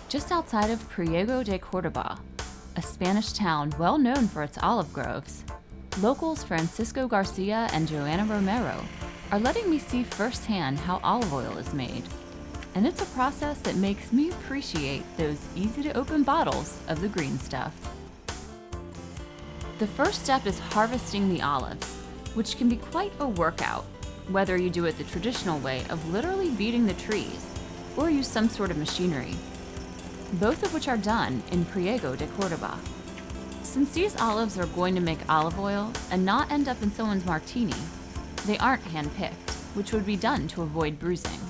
just outside of Priego de Córdoba, a Spanish town well known for its olive groves. Locals Francisco García and Joanna Romero are letting me see firsthand how olive oil is made. And it's a process that makes me appreciate those easy-to-open bottles of the green stuff. The first step is harvesting the olives, which can be quite a workout, whether you do it the traditional way of literally beating the trees or use some sort of machinery, both of which are done in Priego de Córdoba. Since these olives are going to make olive oil and not end up in someone's martini, they aren't hand-picked, which would be done to avoid bruising.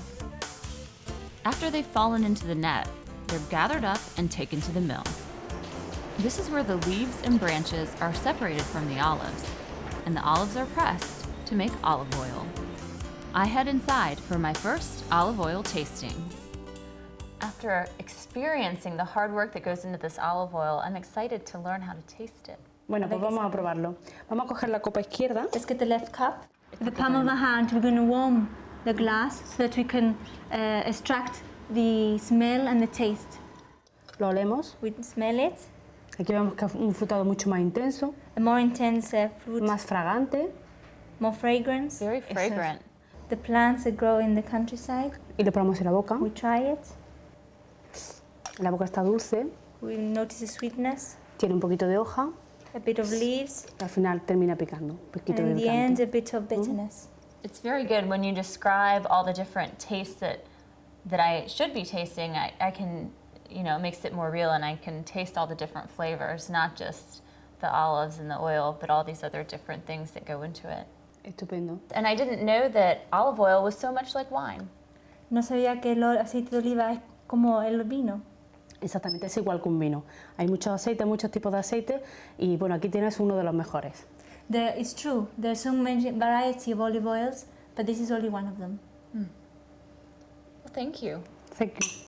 After they've fallen into the net, they're gathered up and taken to the mill. This is where the leaves and branches are separated from the olives, and the olives are pressed to make olive oil. I head inside for my first olive oil tasting. After experiencing the hard work that goes into this olive oil, I'm excited to learn how to taste it. Bueno, pues vamos a probarlo. Vamos a coger la copa izquierda. Let's get the left cup. With the palm of my hand, we're going to warm the glass so that we can extract the smell and the taste. Lo olemos. We smell it. Aquí vemos que es un frutado mucho más intenso, A more intense fruit, más fragante, more fragrance. Very fragrant. The plants that grow in the countryside. y lo probamos en la boca. We try it. La boca está dulce, We notice the sweetness, tiene un poquito de hoja, a bit of leaves, y al final termina picando, un poquito and in de the end, picante. a bit of bitterness. It's very good when you describe all the different tastes that I should be tasting. I can, it makes it more real, and I can taste all the different flavors, not just the olives and the oil, but all these other different things that go into it. Estupendo. And I didn't know that olive oil was so much like wine. No sabía que el aceite de oliva es como el vino. Exactamente, es igual que un vino. Hay muchos aceites, muchos tipos de aceite y bueno, aquí tienes uno de los mejores. It's true, there's so many variety of olive oils, but this is only one of them. Well, thank you. Thank you.